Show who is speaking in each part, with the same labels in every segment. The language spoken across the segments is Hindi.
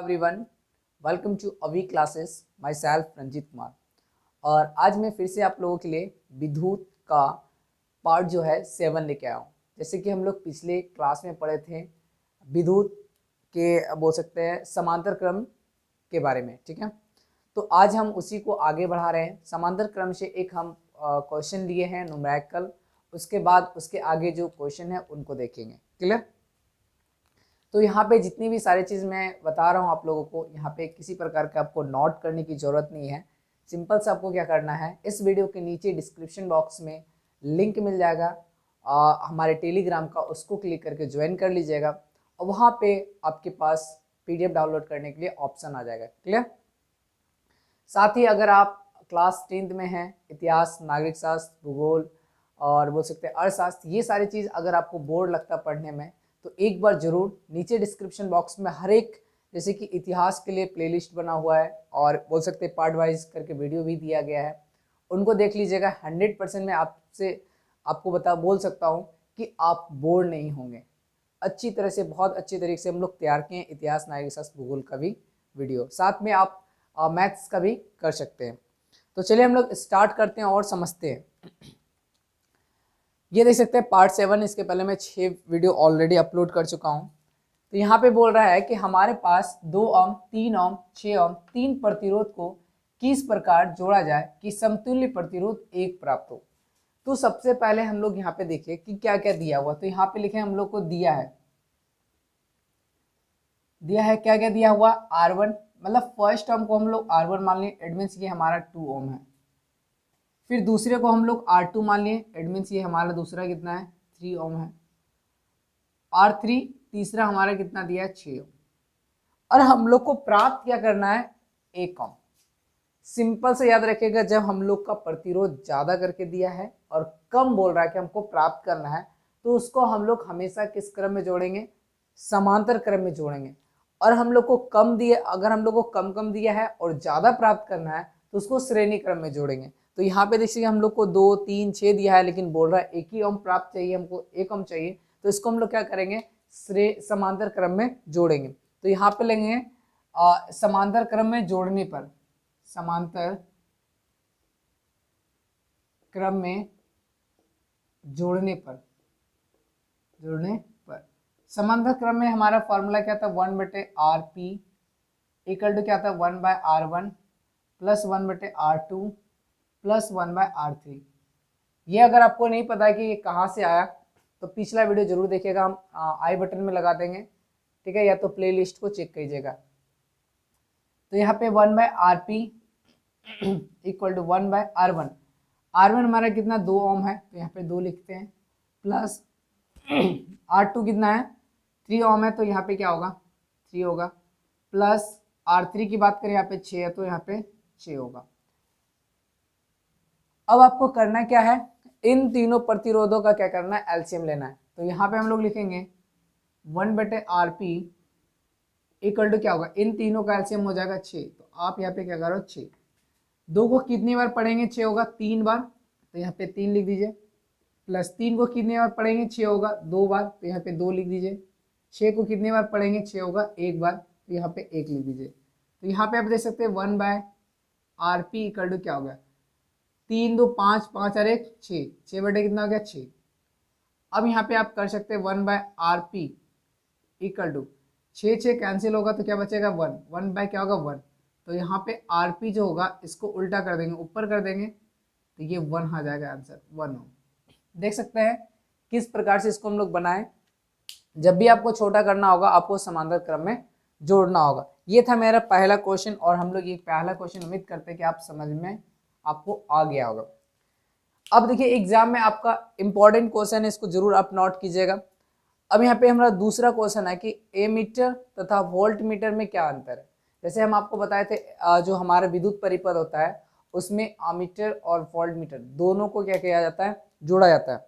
Speaker 1: Everyone, welcome to Avi classes. Myself Ranjit Kumar. और आज मैं फिर से आप लोगों के लिए विद्युत का पार्ट जो है 7 लेके आया हूँ। जैसे कि हम लोग पिछले क्लास में पढ़े थे विद्युत के बोल सकते हैं समांतर क्रम के बारे में, ठीक है। तो आज हम उसी को आगे बढ़ा रहे हैं। समांतर क्रम से एक हम क्वेश्चन लिए हैं न्यूमेरिकल, उसके बाद उसके आगे जो क्वेश्चन है उनको देखेंगे। क्लियर? तो यहाँ पे जितनी भी सारी चीज़ मैं बता रहा हूँ आप लोगों को, यहाँ पे किसी प्रकार का आपको नोट करने की ज़रूरत नहीं है। सिंपल से आपको क्या करना है, इस वीडियो के नीचे डिस्क्रिप्शन बॉक्स में लिंक मिल जाएगा हमारे टेलीग्राम का, उसको क्लिक करके ज्वाइन कर लीजिएगा और वहाँ पे आपके पास PDF डाउनलोड करने के लिए ऑप्शन आ जाएगा। क्लियर? साथ ही अगर आप क्लास 10th में हैं, इतिहास, नागरिक शास्त्र, भूगोल और बोल सकते हैं अर्थशास्त्र, ये सारी चीज़ अगर आपको बोर्ड लगता पढ़ने में तो एक बार ज़रूर नीचे डिस्क्रिप्शन बॉक्स में हर एक, जैसे कि इतिहास के लिए प्लेलिस्ट बना हुआ है और बोल सकते हैं पार्ट वाइज करके वीडियो भी दिया गया है, उनको देख लीजिएगा। 100% मैं आपको बोल सकता हूँ कि आप बोर नहीं होंगे। अच्छी तरह से, बहुत अच्छी तरीके से हम लोग तैयार किए हैं इतिहास, नागरिक शास्त्र, भूगोल का भी वीडियो, साथ में आप मैथ्स का भी कर सकते हैं। तो चलिए हम लोग स्टार्ट करते हैं और समझते हैं। ये देख सकते हैं पार्ट 7। इसके पहले मैं 6 वीडियो ऑलरेडी अपलोड कर चुका हूँ। तो यहाँ पे बोल रहा है कि हमारे पास 2 ओम, 3 ओम, 6 ओम 3 प्रतिरोध को किस प्रकार जोड़ा जाए कि समतुल्य प्रतिरोध 1 प्राप्त हो। तो सबसे पहले हम लोग यहाँ पे देखिए कि क्या क्या दिया हुआ। तो यहाँ पे लिखे हम लोग को दिया है क्या क्या दिया हुआ। R1, मतलब फर्स्ट टर्म को हम लोग R1 मान लिए, इट मीन्स ये हमारा 2 ओम है। फिर दूसरे को हम लोग R2 मान लिए, इट मीन्स ये हमारा दूसरा कितना है, 3 ओम है। R3 तीसरा हमारा कितना दिया है, 6 ओम। और हम लोग को प्राप्त क्या करना है, 1 ओम। सिंपल से याद रखिएगा, जब हम लोग का प्रतिरोध ज्यादा करके दिया है और कम बोल रहा है कि हमको प्राप्त करना है, तो उसको हम लोग हमेशा किस क्रम में जोड़ेंगे, समांतर क्रम में जोड़ेंगे। और हम लोग को कम दिए, अगर हम लोग को कम दिया है और ज्यादा प्राप्त करना है तो उसको श्रेणी क्रम में जोड़ेंगे। तो यहाँ पे देखिए हम लोग को 2, 3, 6 दिया है, लेकिन बोल रहा है 1 ही ओम प्राप्त चाहिए, हमको 1 ओम चाहिए। तो इसको हम लोग क्या करेंगे, समांतर क्रम में जोड़ेंगे। तो यहाँ पे लेंगे समांतर क्रम में जोड़ने पर, समांतर क्रम में जोड़ने पर समांतर क्रम में हमारा फॉर्मूला क्या था, 1/RP इक्वल टू क्या था, 1/R1 plus 1/R2 plus 1/R3। ये अगर आपको नहीं पता है कि ये कहाँ से आया तो पिछला वीडियो जरूर देखिएगा, हम आई बटन में लगा देंगे, ठीक है, या तो प्लेलिस्ट को चेक कीजिएगा। तो यहाँ पे 1/RP equal to 1/R1। R1 हमारा कितना, 2 ओम है, तो यहाँ पे 2 लिखते हैं, प्लस R2 कितना है, 3 ओम है, तो यहाँ पे क्या होगा, 3 होगा, प्लस R3 की बात करें यहाँ पे 6 है, तो यहाँ पे 6 होगा। अब आपको करना क्या है, इन तीनों प्रतिरोधों का क्या करना है, एलसीएम लेना है। तो यहाँ पे हम लोग लिखेंगे 1/RP इक्वल टू क्या होगा, इन तीनों का एलसीएम हो जाएगा 6। तो आप यहाँ पे क्या करो, 6, 2 को कितनी बार पढ़ेंगे, 6 होगा, 3 बार, तो यहाँ पे 3 लिख दीजिए। प्लस 3 को कितनी बार पढ़ेंगे, 6 होगा, 2 बार, तो यहाँ पे 2 लिख दीजिए। 6 को कितनी बार पढ़ेंगे, 6 होगा, 1 बार, तो यहाँ पे 1 लिख दीजिए। तो यहाँ पे आप देख सकते हैं 1/RP इक्वल टू क्या होगा, 3, 2, 5, 5 और 1 6, 6 बटे कितना हो गया, 6। अब यहाँ पे आप कर सकते हैं 1/RP इक्वल टू 6 कैंसिल होगा तो क्या बचेगा, 1, 1 बाय क्या होगा, 1। तो यहाँ पे RP जो होगा इसको उल्टा कर देंगे, ऊपर कर देंगे, तो ये 1 आ जाएगा आंसर, 1 ओम। देख सकते हैं किस प्रकार से इसको हम लोग बनाएं। जब भी आपको छोटा करना होगा आपको समांतर क्रम में जोड़ना होगा। ये था मेरा पहला क्वेश्चन और हम लोग ये पहला क्वेश्चन उम्मीद करते हैं कि आप समझ में आपको आ गया होगा। अब देखिए एग्जाम में आपका इंपॉर्टेंट क्वेश्चन है, इसको जरूर आप नोट कीजिएगा। अब यहाँ पे हमारा दूसरा क्वेश्चन है कि एमीटर तथा वोल्ट मीटर में क्या अंतर है। जैसे हम आपको बताए थे जो हमारा विद्युत परिपथ होता है उसमें अमीटर और वोल्ट मीटर दोनों को क्या किया जाता है, जोड़ा जाता है।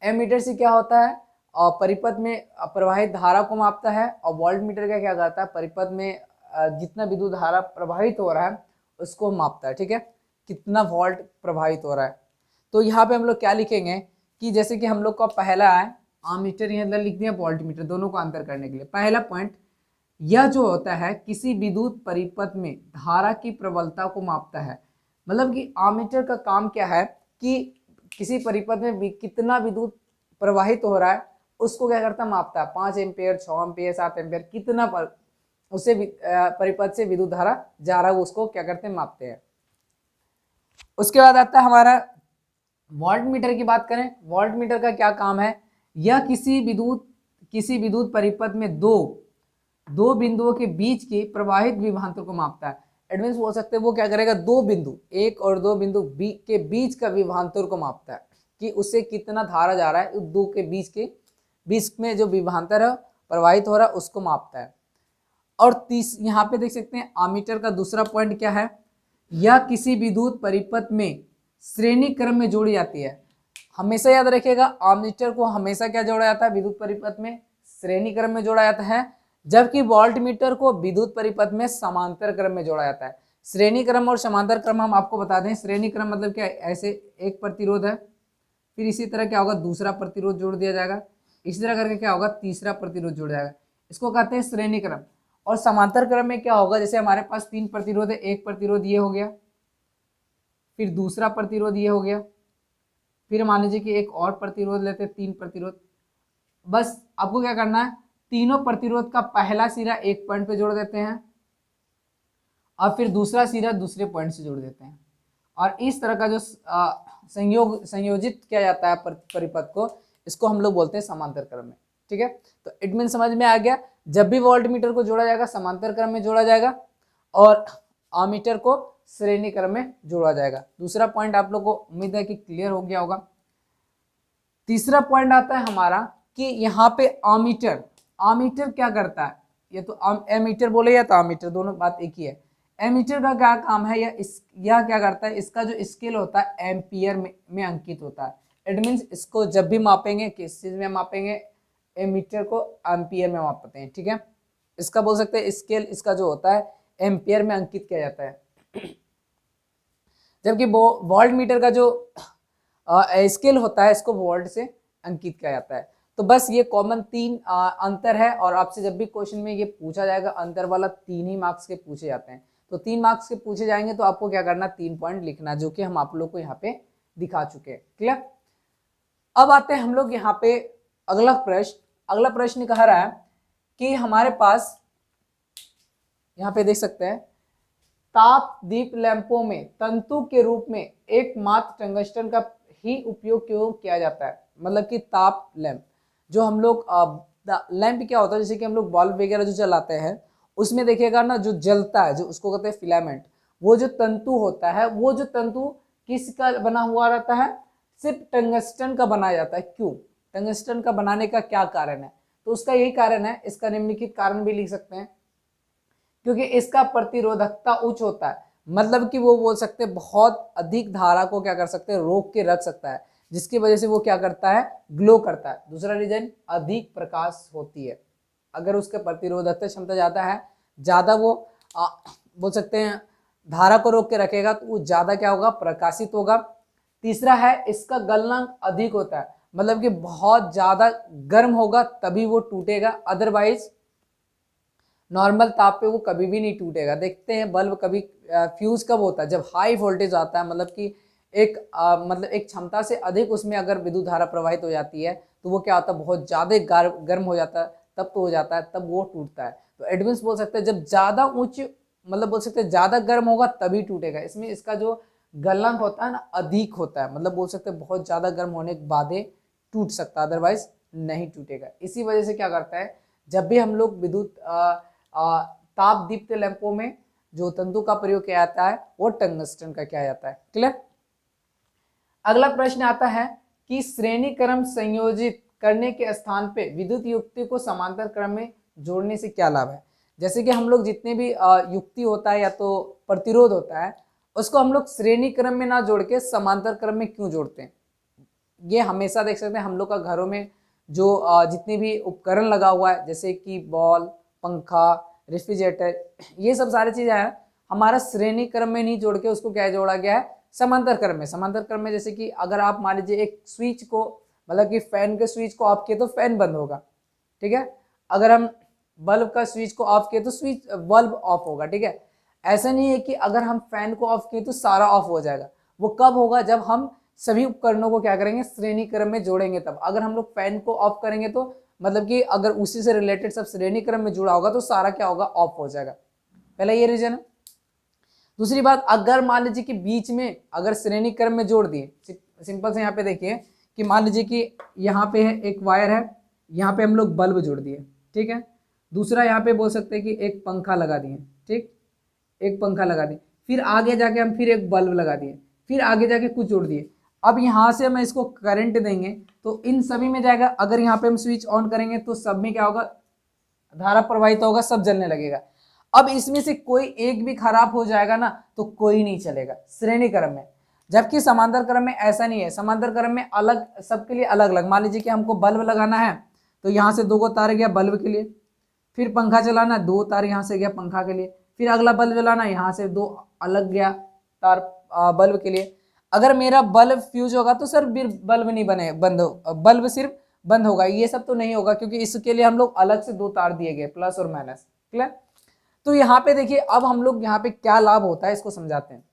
Speaker 1: एमीटर से क्या होता है, परिपथ में प्रवाहित धारा को मापता है, और वोल्ट मीटर का क्या करता है, परिपथ में जितना विद्युत धारा प्रवाहित हो रहा है उसको मापता है, ठीक है, कितना वोल्ट प्रवाहित हो रहा है। तो यहाँ पे हम लोग क्या लिखेंगे कि जैसे कि हम लोग का पहला है आमीटर, यहाँ लिख दिया वोल्ट मीटर, दोनों को अंतर करने के लिए। पहला पॉइंट यह जो होता है किसी विद्युत परिपथ में धारा की प्रबलता को मापता है। मतलब कि आमीटर का काम क्या है कि किसी परिपथ में कितना विद्युत प्रवाहित हो रहा है उसको क्या करता है, मापता है। 5 एम्पियर, 6 एम्पियर, 7 एम्पियर, कितना पर उसे परिपथ से विद्युत धारा जा रहा है उसको क्या करते हैं, मापते हैं। उसके बाद आता है हमारा वोल्ट मीटर की बात करें। वोल्ट मीटर का क्या काम है, यह किसी विद्युत परिपथ में दो बिंदुओं के बीच की प्रवाहित विभवांतर को मापता है। एडवांस बोल सकते हैं वो क्या करेगा, दो बिंदु, एक और दो बिंदु के बीच का विभवांतर को मापता है कि उससे कितना धारा जा रहा है, दो के बीच में जो विभवांतर है प्रवाहित हो रहा है उसको मापता है। और यहाँ पे देख सकते हैं आमीटर का दूसरा पॉइंट क्या है, यह किसी विद्युत परिपथ में श्रेणी क्रम में जोड़ी जाती है। हमेशा याद रखिएगा आमीटर को हमेशा क्या जोड़ा जाता है, विद्युत परिपथ में श्रेणी क्रम में जोड़ा जाता है, जबकि वोल्ट मीटर को विद्युत परिपथ में समांतर क्रम में जोड़ा जाता है। श्रेणी क्रम और समांतर क्रम हम आपको बता दें। श्रेणी क्रम मतलब क्या, ऐसे एक प्रतिरोध है, फिर इसी तरह क्या होगा, दूसरा प्रतिरोध जोड़ दिया जाएगा, इसी तरह करके क्या होगा, तीसरा प्रतिरोध जोड़ जाएगा, इसको कहते हैं श्रेणी क्रम। और समांतर क्रम में क्या होगा, जैसे हमारे पास 3 प्रतिरोध है, एक प्रतिरोध ये हो गया, फिर दूसरा प्रतिरोध ये हो गया, फिर मान लीजिए कि एक और प्रतिरोध लेते हैं, 3 प्रतिरोध। बस आपको क्या करना है, तीनों प्रतिरोध का पहला सिरा एक पॉइंट पे जोड़ देते हैं और फिर दूसरा सिरा दूसरे पॉइंट से जोड़ देते हैं, और इस तरह का जो संयोजित किया जाता है परिपथ को, इसको हम लोग बोलते हैं समांतर क्रम में। ठीक है, तो इट मीन समझ में आ गया, जब भी वोल्ट मीटर को जोड़ा जाएगा समांतर क्रम में जोड़ा जाएगा और आमीटर को श्रेणी क्रम में जोड़ा जाएगा। दूसरा पॉइंट आप लोग को उम्मीद है कि क्लियर हो गया होगा। तीसरा पॉइंट आता है हमारा कि यहाँ पे आमीटर क्या करता है, ये तो एमीटर बोले या तो आमीटर, दोनों बात एक ही है। एमीटर का क्या काम है, यह क्या करता है, इसका जो स्केल होता है एम्पियर में अंकित होता है। इट मीन्स इसको जब भी मापेंगे किस चीज में मापेंगे, एमीटर को एम्पियर में मापते हैं। ठीक है, इसका बोल सकते हैं स्केल, इसका जो होता है एम्पियर में अंकित किया जाता है, जबकि वोल्ट मीटर का जो स्केल होता है इसको वोल्ट से अंकित किया जाता है। तो बस ये कॉमन 3 अंतर है, और आपसे जब भी क्वेश्चन में ये पूछा जाएगा अंतर वाला 3 ही मार्क्स के पूछे जाते हैं। तो 3 मार्क्स के पूछे जाएंगे तो आपको क्या करना, 3 पॉइंट लिखना, जो कि हम आप लोग को यहाँ पे दिखा चुके हैं। क्लियर। अब आते हैं हम लोग यहाँ पे अगला प्रश्न कह रहा है कि हमारे पास यहाँ पे देख सकते हैं, ताप दीप लैंपों में तंतु के रूप में एकमात्र टंगस्टन का ही उपयोग क्यों किया जाता है। मतलब कि ताप लैंप जो हम लोग लैंप क्या होता है, जैसे कि हम लोग बल्ब वगैरह जो जलाते हैं उसमें देखिएगा ना, जो जलता है जो उसको कहते हैं फिलामेंट, वो जो तंतु होता है, वो जो तंतु किसका बना हुआ रहता है, सिर्फ टंगस्टन का बनाया जाता है। क्यों, टंगस्टन का बनाने का क्या कारण है, तो उसका यही कारण है, इसका निम्नलिखित कारण भी लिख सकते हैं, क्योंकि इसका प्रतिरोधकता उच्च होता है। मतलब कि वो बोल सकते हैं बहुत अधिक धारा को क्या कर सकते हैं, रोक के रख सकता है, जिसकी वजह से वो क्या करता है, ग्लो करता है। दूसरा रीजन, अधिक प्रकाश होती है। अगर उसके प्रतिरोधकता क्षमता ज़्यादा है, ज़्यादा वो बोल सकते हैं धारा को रोक के रखेगा, तो वो ज़्यादा क्या होगा, प्रकाशित होगा। तीसरा है, इसका गलनांक अधिक होता है, मतलब कि बहुत ज़्यादा गर्म होगा तभी वो टूटेगा, अदरवाइज नॉर्मल ताप पे वो कभी भी नहीं टूटेगा। देखते हैं बल्ब कभी फ्यूज कब होता है, जब हाई वोल्टेज आता है, मतलब कि एक क्षमता से अधिक उसमें अगर विद्युत धारा प्रवाहित हो जाती है, तो वो क्या होता है, बहुत ज़्यादा गर्म हो जाता है, तब तो हो जाता है, तब वो टूटता है। तो एडवांस बोल सकते हैं जब ज़्यादा उच्च, मतलब बोल सकते हैं ज़्यादा गर्म होगा तभी टूटेगा। इसमें इसका जो गलनांक होता है ना, अधिक होता है, मतलब बोल सकते हैं बहुत ज़्यादा गर्म होने के बाद टूट सकता है, अदरवाइज नहीं टूटेगा। इसी वजह से क्या करता है, जब भी हम लोग विद्युत ताप दीप्त लैंपों में जो तंतु का प्रयोग किया जाता है वो टंगस्टन का किया जाता है। क्लियर। अगला प्रश्न आता है कि श्रेणी क्रम संयोजित करने के स्थान पे विद्युत युक्ति को समांतर क्रम में जोड़ने से क्या लाभ है। जैसे कि हम लोग जितने भी युक्ति होता है या तो प्रतिरोध होता है, उसको हम लोग श्रेणी क्रम में ना जोड़ के समांतर क्रम में क्यों जोड़ते हैं। ये हमेशा देख सकते हैं हम लोग का घरों में जो जितने भी उपकरण लगा हुआ है, जैसे कि बॉल, पंखा, रेफ्रिजरेटर, ये सब सारी चीजें हैं, हमारा श्रेणी क्रम में नहीं जोड़ के उसको क्या जोड़ा गया है, समांतर क्रम में। समांतर क्रम में जैसे कि अगर आप मान लीजिए एक स्विच को, मतलब कि फैन के स्विच को आप किए तो फैन बंद होगा, ठीक है। अगर हम बल्ब का स्विच को ऑफ किए तो स्विच बल्ब ऑफ होगा, ठीक है। ऐसा नहीं है कि अगर हम फैन को ऑफ किए तो सारा ऑफ हो जाएगा। वो कब होगा, जब हम सभी उपकरणों को क्या करेंगे, श्रेणी क्रम में जोड़ेंगे तब। अगर हम लोग फैन को ऑफ करेंगे तो मतलब कि अगर उसी से रिलेटेड सब श्रेणी क्रम में जुड़ा होगा तो सारा क्या होगा, ऑफ हो जाएगा। पहला ये रीजन है। दूसरी बात, अगर मान लीजिए कि बीच में अगर श्रेणी क्रम में जोड़ दिए, सिंपल से यहाँ पे देखिए कि मान लीजिए कि यहाँ पे है एक वायर है, यहाँ पे हम लोग बल्ब जोड़ दिए, ठीक है। दूसरा यहाँ पे बोल सकते हैं कि एक पंखा लगा दिए, ठीक, एक पंखा लगा दिए, फिर आगे जाके हम फिर एक बल्ब लगा दिए, फिर आगे जाके कुछ जोड़ दिए। अब यहाँ से हम इसको करंट देंगे तो इन सभी में जाएगा। अगर यहाँ पे हम स्विच ऑन करेंगे तो सब में क्या होगा, धारा प्रवाहित होगा, सब जलने लगेगा। अब इसमें से कोई एक भी खराब हो जाएगा ना तो कोई नहीं चलेगा श्रेणी क्रम में। जबकि समांतर क्रम में ऐसा नहीं है। समांतर क्रम में अलग, सबके लिए अलग अलग। मान लीजिए कि हमको बल्ब लगाना है तो यहाँ से 2 को तार गया बल्ब के लिए, फिर पंखा चलाना 2 तार यहाँ से गया पंखा के लिए, फिर अगला बल्ब जलाना यहाँ से 2 अलग गया तार बल्ब के लिए। अगर मेरा बल्ब फ्यूज होगा तो सर बल्ब नहीं बने, बल्ब सिर्फ बंद होगा, ये सब तो नहीं होगा, क्योंकि इसके लिए हम लोग अलग से 2 तार दिए गए, प्लस और माइनस, क्लियर। तो यहाँ पे देखिए, अब हम लोग यहाँ पे क्या लाभ होता है इसको समझाते हैं।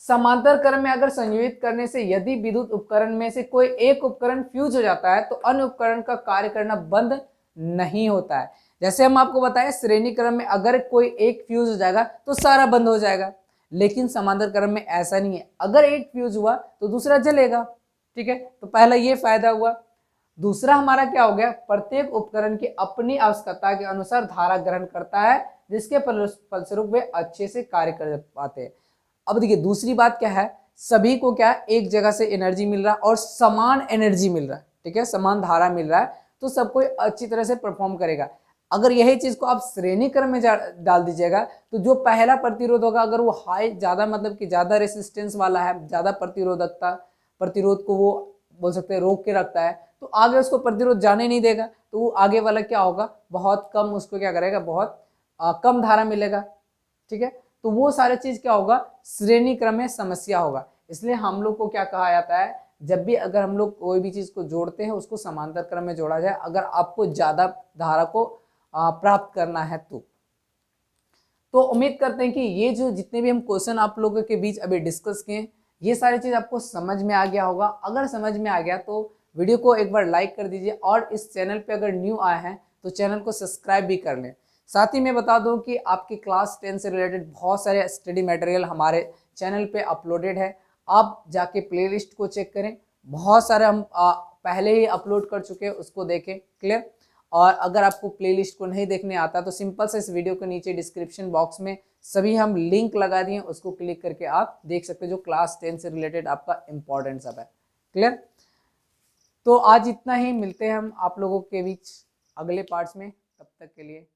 Speaker 1: समांतर क्रम में अगर संयोजित करने से यदि विद्युत उपकरण में से कोई एक उपकरण फ्यूज हो जाता है तो अन्य उपकरण का कार्य करना बंद नहीं होता है। जैसे हम आपको बताएं, श्रेणी क्रम में अगर कोई एक फ्यूज हो जाएगा तो सारा बंद हो जाएगा, लेकिन समांतर क्रम में ऐसा नहीं है। अगर एक फ्यूज हुआ तो दूसरा जलेगा, ठीक है। तो पहला ये फायदा हुआ। दूसरा हमारा क्या हो गया, प्रत्येक उपकरण की अपनी आवश्यकता के अनुसार धारा ग्रहण करता है, जिसके फलस्वरूप वे अच्छे से कार्य कर पाते हैं। अब देखिए दूसरी बात क्या है, सभी को क्या एक जगह से एनर्जी मिल रहा है और समान एनर्जी मिल रहा है, ठीक है, समान धारा मिल रहा है, तो सब कोई अच्छी तरह से परफॉर्म करेगा। अगर यही चीज को आप श्रेणी क्रम में डाल दीजिएगा तो जो पहला प्रतिरोध होगा, अगर वो हाई ज्यादा मतलब कि ज्यादा रेसिस्टेंस वाला है, ज्यादा प्रतिरोध को वो बोल सकते हैं रोक के रखता है, तो आगे उसको प्रतिरोध जाने नहीं देगा, तो वो आगे वाला क्या होगा, बहुत कम उसको क्या करेगा, बहुत कम धारा मिलेगा, ठीक है। तो वो सारी चीज क्या होगा, श्रेणी क्रम में समस्या होगा। इसलिए हम लोग को क्या कहा जाता है, जब भी अगर हम लोग कोई भी चीज को जोड़ते हैं उसको समांतर क्रम में जोड़ा जाए, अगर आपको ज्यादा धारा को प्राप्त करना है तो उम्मीद करते हैं कि ये जो जितने भी हम क्वेश्चन आप लोगों के बीच अभी डिस्कस किए, ये सारी चीज आपको समझ में आ गया होगा। अगर समझ में आ गया तो वीडियो को एक बार लाइक कर दीजिए, और इस चैनल पे अगर न्यू आए हैं तो चैनल को सब्सक्राइब भी कर लें। साथ ही मैं बता दूं कि आपकी क्लास 10 से रिलेटेड बहुत सारे स्टडी मटेरियल हमारे चैनल पे अपलोडेड है, आप जाके प्लेलिस्ट को चेक करें। बहुत सारे हम पहले ही अपलोड कर चुके हैं, उसको देखें, क्लियर। और अगर आपको प्लेलिस्ट को नहीं देखने आता तो सिंपल से इस वीडियो के नीचे डिस्क्रिप्शन बॉक्स में सभी हम लिंक लगा दिए, उसको क्लिक करके आप देख सकते हैं जो क्लास 10 से रिलेटेड आपका इंपॉर्टेंट सब है, क्लियर। तो आज इतना ही, मिलते हैं हम आप लोगों के बीच अगले पार्ट्स में, तब तक के लिए